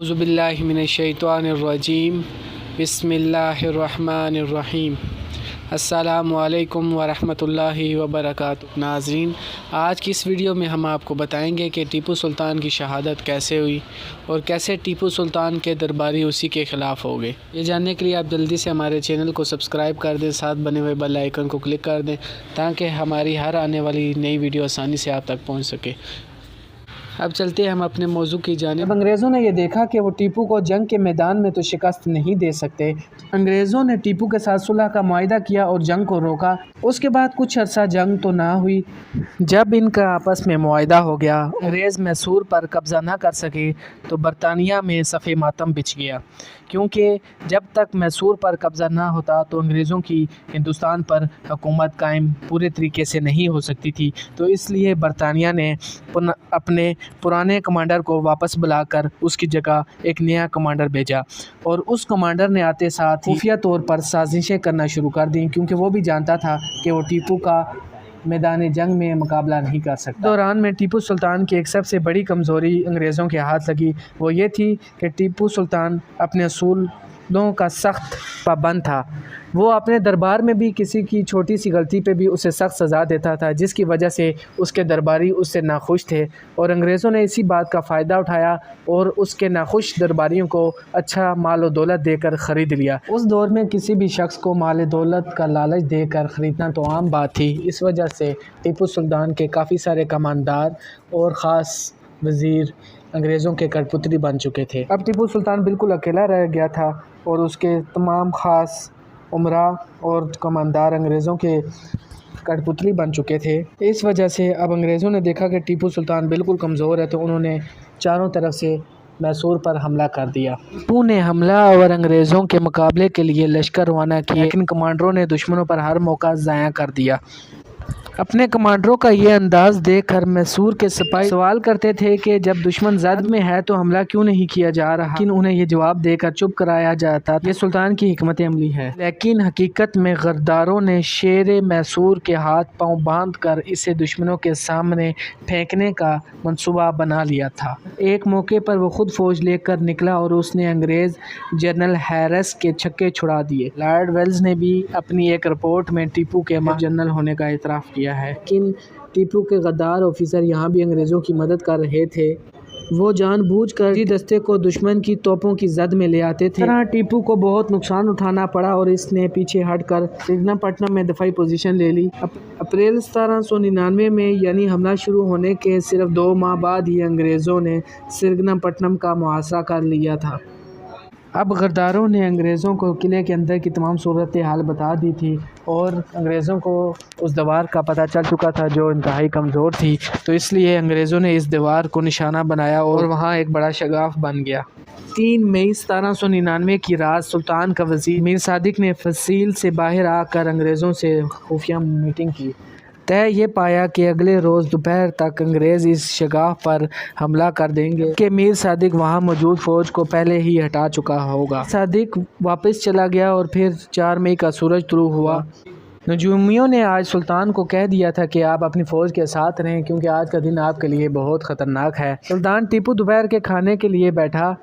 औज़ुबिल्लाहिमिनश्शैतानिर्रजीम बिस्मिल्लाहिर्रहमानिर्रहीम। अस्सलामु अलैकुम वरहमतुल्लाहि वबरकातुहू। नाज़रीन, आज की इस वीडियो में हम आपको बताएंगे कि टीपू सुल्तान की शहादत कैसे हुई और कैसे टीपू सुल्तान के दरबारी उसी के ख़िलाफ़ हो गए। ये जानने के लिए आप जल्दी से हमारे चैनल को सब्सक्राइब कर दें, साथ बने हुए बेल आइकन को क्लिक कर दें ताकि हमारी हर आने वाली नई वीडियो आसानी से आप तक पहुँच सके। अब चलते हैं हम अपने मौजू की जानिब। अंग्रेज़ों ने यह देखा कि वो टीपू को जंग के मैदान में तो शिकस्त नहीं दे सकते। अंग्रेज़ों ने टीपू के साथ सुलह का मुआहदा किया और जंग को रोका। उसके बाद कुछ अर्सा जंग तो ना हुई। जब इनका आपस में मुआहदा हो गया, अंग्रेज़ मैसूर पर कब्ज़ा ना कर सके तो बरतानिया में सफ़े मातम बिछ गया, क्योंकि जब तक मैसूर पर कब्ज़ा ना होता तो अंग्रेज़ों की हिंदुस्तान पर हुकूमत कायम पूरे तरीके से नहीं हो सकती थी। तो इसलिए बरतानिया ने अपने पुराने कमांडर को वापस बुलाकर उसकी जगह एक नया कमांडर भेजा और उस कमांडर ने आते साथ खुफिया तौर पर साजिशें करना शुरू कर दी, क्योंकि वो भी जानता था कि वो टीपू का मैदान जंग में मुकाबला नहीं कर सकता। दौरान में टीपू सुल्तान की एक सबसे बड़ी कमज़ोरी अंग्रेज़ों के हाथ लगी। वो ये थी कि टीपू सुल्तान अपने असूलों का सख्त पाबंद था। वो अपने दरबार में भी किसी की छोटी सी गलती पे भी उसे सख्त सज़ा देता था, जिसकी वजह से उसके दरबारी उससे नाखुश थे और अंग्रेज़ों ने इसी बात का फ़ायदा उठाया और उसके नाखुश दरबारियों को अच्छा माल और दौलत देकर ख़रीद लिया। उस दौर में किसी भी शख्स को माल दौलत का लालच देकर ख़रीदना तो आम बात थी। इस वजह से टीपू सुल्तान के काफ़ी सारे कमांडर और ख़ास वज़ीर अंग्रेज़ों के कठपुतली बन चुके थे। अब टीपू सुल्तान बिल्कुल अकेला रह गया था और उसके तमाम ख़ास उमरा और कमांडर अंग्रेज़ों के कठपुतली बन चुके थे। इस वजह से अब अंग्रेज़ों ने देखा कि टीपू सुल्तान बिल्कुल कमज़ोर है, तो उन्होंने चारों तरफ से मैसूर पर हमला कर दिया। टीपू ने हमला और अंग्रेज़ों के मुकाबले के लिए लश्कर रवाना किया, लेकिन कमांडरों ने दुश्मनों पर हर मौका ज़ाया कर दिया। अपने कमांडरों का ये अंदाज़ देखकर मैसूर के सिपाही सवाल करते थे कि जब दुश्मन ज़द में है तो हमला क्यों नहीं किया जा रहा, लेकिन उन्हें ये जवाब देकर चुप कराया जाता। ये सुल्तान की हिकमत अमली है। लेकिन हकीकत में गद्दारों ने शेर मैसूर के हाथ पांव बांध कर इसे दुश्मनों के सामने फेंकने का मंसूबा बना लिया था। एक मौके पर वो खुद फौज लेकर निकला और उसने अंग्रेज़ जनरल हैरिस के छक्के छुड़ा दिए। लॉर्ड वेल्स ने भी अपनी एक रिपोर्ट में टीपू के जनरल होने का इतराफ़ किया है, लेकिन टीपू के गद्दार ऑफिसर यहाँ भी अंग्रेज़ों की मदद कर रहे थे। वो जानबूझकर जी दस्ते को दुश्मन की तोपों की जद में ले आते थे। तरह टीपू को बहुत नुकसान उठाना पड़ा और इसने पीछे हटकर श्रीरंगपट्टनम में दफाई पोजीशन ले ली। अप्रैल 1799 में यानी हमला शुरू होने के सिर्फ 2 माह बाद ही अंग्रेज़ों ने श्रीरंगपट्टनम का मुहासरा कर लिया था। अब गद्दारों ने अंग्रेज़ों को किले के अंदर की तमाम सूरत हाल बता दी थी और अंग्रेज़ों को उस दीवार का पता चल चुका था जो इंतहाई कमज़ोर थी, तो इसलिए अंग्रेज़ों ने इस दीवार को निशाना बनाया और वहाँ एक बड़ा शगाफ बन गया। 3 मई 1799 की रात सुल्तान का वज़ीर मीर सादिक ने फसील से बाहर आकर अंग्रेज़ों से खुफिया मीटिंग की। तय ये पाया कि अगले रोज़ दोपहर तक अंग्रेज़ इस शगाफ पर हमला कर देंगे कि मीर सादिक वहाँ मौजूद फ़ौज को पहले ही हटा चुका होगा। सादिक वापस चला गया और फिर 4 मई का सूरज तुलू हुआ। नजूमियों ने आज सुल्तान को कह दिया था कि आप अपनी फ़ौज के साथ रहें, क्योंकि आज का दिन आपके लिए बहुत ख़तरनाक है। सुल्तान टीपू दोपहर के खाने के लिए बैठा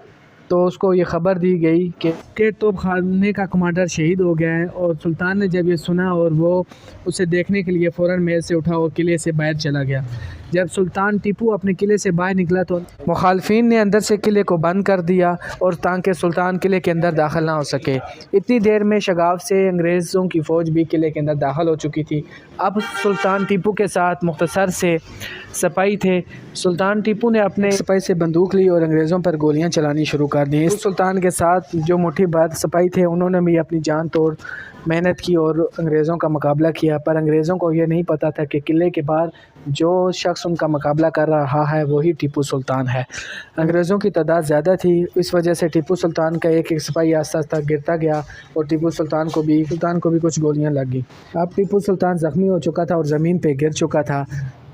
तो उसको ये ख़बर दी गई कि तोप खाने का कमांडर शहीद हो गया है। और सुल्तान ने जब ये सुना और वो उसे देखने के लिए फ़ौरन मेज़ से उठा और किले से बाहर चला गया। जब सुल्तान टीपू अपने किले से बाहर निकला तो मुखालफिन ने अंदर से किले को बंद कर दिया और ताकि सुल्तान किले के अंदर दाखिल ना हो सके। इतनी देर में शगाफ से अंग्रेज़ों की फ़ौज भी किले के अंदर दाखिल हो चुकी थी। अब सुल्तान टीपू के साथ मुख्तसर से सिपाही थे। सुल्तान टीपू ने अपने सिपाही से बंदूक ली और अंग्रेज़ों पर गोलियां चलानी शुरू कर दी। सुल्तान के साथ जो मुट्ठी भर सिपाही थे उन्होंने भी अपनी जान तोड़ मेहनत की और अंग्रेज़ों का मुकाबला किया, पर अंग्रेज़ों को ये नहीं पता था कि किले के बाहर जो शख्स उनका मुकाबला कर रहा है वही टीपू सुल्तान है। अंग्रेज़ों की तादाद ज़्यादा थी, इस वजह से टीपू सुल्तान का एक एक सिपाही आस्ता आस्ता गिरता गया और टीपू सुल्तान को भी कुछ गोलियां लग गई। अब टीपू सुल्तान ज़ख्मी हो चुका था और ज़मीन पे गिर चुका था।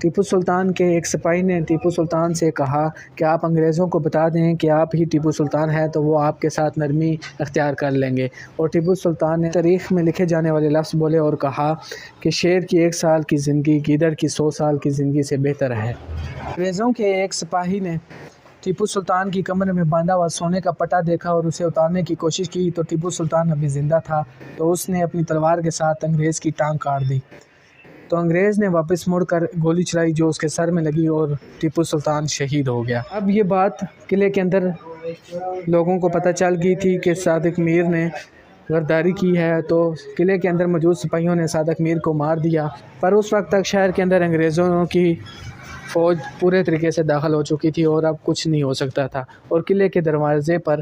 टीपू सुल्तान के एक सिपाही ने टीपू सुल्तान से कहा कि आप अंग्रेज़ों को बता दें कि आप ही टीपू सुल्तान हैं, तो वो आपके साथ नरमी अख्तियार कर लेंगे। और टीपू सुल्तान ने तारीख़ में लिखे जाने वाले लफ्ज़ बोले और कहा कि शेर की 1 साल की ज़िंदगी गीदड़ की 100 साल की ज़िंदगी से बेहतर है। अंग्रेज़ों के एक सिपाही ने टीपू सुल्तान की कमर में बांधा हुआ सोने का पटा देखा और उसे उतारने की कोशिश की तो टीपू सुल्तान अभी ज़िंदा था, तो उसने अपनी तलवार के साथ अंग्रेज़ की टांग काट दी। तो अंग्रेज़ ने वापस मुड़कर गोली चलाई जो उसके सर में लगी और टीपू सुल्तान शहीद हो गया। अब ये बात किले के अंदर लोगों को पता चल गई थी कि सादिक मीर ने गद्दारी की है, तो किले के अंदर मौजूद सिपाहियों ने सादिक मीर को मार दिया। पर उस वक्त तक शहर के अंदर अंग्रेज़ों की फ़ौज पूरे तरीके से दाखिल हो चुकी थी और अब कुछ नहीं हो सकता था, और किले के दरवाज़े पर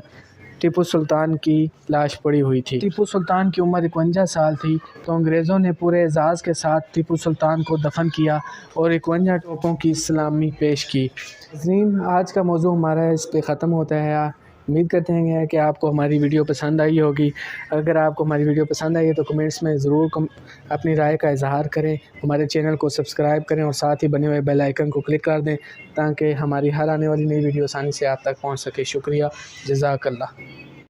टीपू सुल्तान की लाश पड़ी हुई थी। टीपू सुल्तान की उम्र 51 साल थी, तो अंग्रेज़ों ने पूरे एजाज़ के साथ टीपू सुल्तान को दफन किया और 51 तोपों की सलामी पेश की। आज का मौजू हमारा इस पे ख़त्म होता है। उम्मीद करते हैं कि आपको हमारी वीडियो पसंद आई होगी। अगर आपको हमारी वीडियो पसंद आई है तो कमेंट्स में ज़रूर अपनी राय का इजहार करें, हमारे चैनल को सब्सक्राइब करें और साथ ही बने हुए बेल आइकन को क्लिक कर दें ताकि हमारी हर आने वाली नई वीडियो आसानी से आप तक पहुंच सके। शुक्रिया, जज़ाकल्लाह।